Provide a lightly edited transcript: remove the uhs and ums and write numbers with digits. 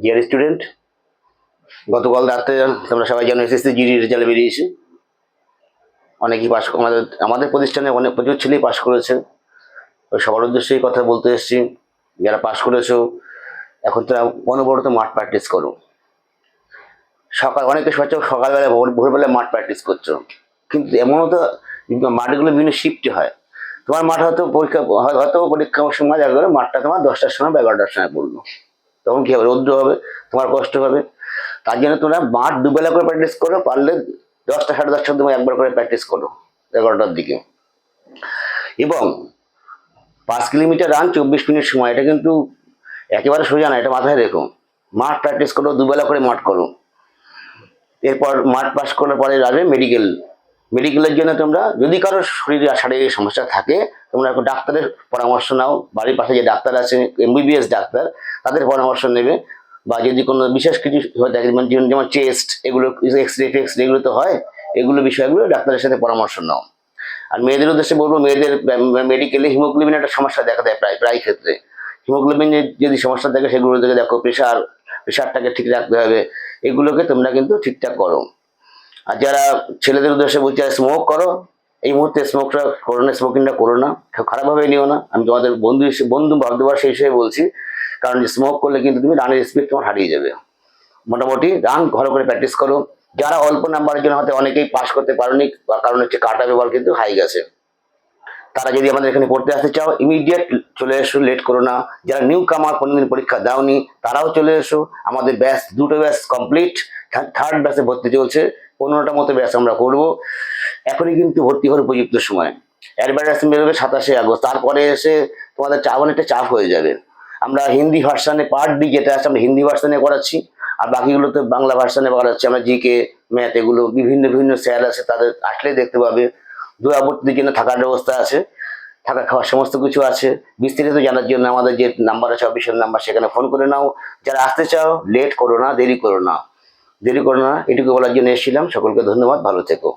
Dear student, গতকাল রাতে তোমরা সবাই জানো এসএসসি জিডি রেজাল্ট বেরিয়েছে। অনেকেই পাশ, আমাদের আমাদের প্রতিষ্ঠানে অনেক প্রচুর ছেলেই পাশ করেছে। ওই সবার উদ্দেশ্যেই কথা বলতে এসেছি। যারা পাশ করেছো এখন তারা অনবরত মাঠ প্র্যাকটিস করো। অনেকে সকালবেলা ভোরবেলা মাঠ প্র্যাকটিস করছো, কিন্তু এমনও তো মাঠগুলো বিভিন্ন শিফটে হয়। তোমার মাঠ পরীক্ষার সময় দেখা গেলো মাঠটা তোমার 10টার সময় বা 11টার সময় পড়লো, তখন কি হবে? রৌদ্র হবে, তোমার কষ্ট হবে। তার জন্য তোমরা মাঠ দুবেলা করে প্র্যাকটিস করো, পারলে 10টা সাড়ে 10টার সময় একবার করে প্র্যাকটিস করো 11টার দিকে। এবং 5 কিলোমিটার রান 24 মিনিট সময়, এটা কিন্তু একেবারে সোজা না, এটা মাথায় রেখো। মাঠ প্র্যাকটিস করো, দুবেলা করে মাঠ করো। এরপর মাঠ পাস করার পরে আসবে মেডিকেলের জন্য তোমরা যদি কারো শরীরে শারীরিক সমস্যা থাকে, তোমরা এখন ডাক্তারের পরামর্শ নাও। বাড়ির পাশে যে ডাক্তার আছে এমবিবিএস ডাক্তার, তাদের পরামর্শ নেবে। বা যদি কোনো বিশেষ কিছু হয়ে থাকে, যেমন চেস্ট, এগুলো এক্সরে এগুলো তো হয়, এগুলো বিষয়গুলো ডাক্তারের সাথে পরামর্শ নাও। আর মেয়েদের উদ্দেশ্যে বলবো, মেয়েদের মেডিকেলে হিমোগ্লোবিন একটা সমস্যা দেখা দেয় প্রায় ক্ষেত্রে। হিমোগ্লোবিনের যদি সমস্যা থাকে সেগুলো থেকে দেখো। প্রেশারটাকে ঠিক রাখতে হবে, এগুলোকে তোমরা কিন্তু ঠিকঠাক করো। আর যারা ছেলেদের উদ্দেশ্যে বলছে স্মোক করো, এই মুহূর্তে স্মোকিংটা করো না, খারাপভাবে নিও না। আমি তোমাদের বন্ধু ভাবতে পারো সেই হিসেবে বলছি। কারণ স্মোক করলে কিন্তু তুমি রানের স্পিড তোমার হারিয়ে যাবে। মোটামুটি রান ভালো করে প্র্যাকটিস করো। যারা অল্প নাম্বারের জন্য হয়তো অনেকেই পাস করতে পারোনি, কারণ হচ্ছে কাটা পেপার কিন্তু হাই গেছে, তারা যদি আমাদের এখানে পড়তে আসতে চাও ইমিডিয়েট চলে এসো, লেট করো না। যারা নিউ কামার কোনোদিন পরীক্ষা দাওনি তারাও চলে এসো। আমাদের ব্যাচ, দুটো ব্যাচ কমপ্লিট, থার্ড ব্যাচে ভর্তি চলছে। 15টা মতো ব্যাচ আমরা করবো। এখনই কিন্তু ভর্তি হওয়ার উপযুক্ত সময়। অ্যাডভার্টাইজমেন্ট বেরোবে 27শে আগস্ট, তারপরে এসে তোমাদের অনেকটা চাপ হয়ে যাবে। আমরা হিন্দি ভার্সানে পার্ট ডি যেটা আছে আমরা হিন্দি ভার্সানে করাচ্ছি, আর বাকিগুলো তো বাংলা ভার্সানে করাচ্ছি। আমরা জিকে, ম্যাথ, এগুলো বিভিন্ন বিভিন্ন স্যার আছে, তাদের আসলে দেখতে পাবে। দূরাবর্তীদের জন্য থাকার ব্যবস্থা আছে, থাকা খাওয়ার সমস্ত কিছু আছে। বিস্তারিত জানার জন্য আমাদের যে নাম্বার আছে, অফিসিয়াল নাম্বার, সেখানে ফোন করে নাও। যারা আসতে চাও লেট করো না, দেরি করো না, এটুকু বলার জন্য এসেছিলাম। সকলকে ধন্যবাদ, ভালো থেকো।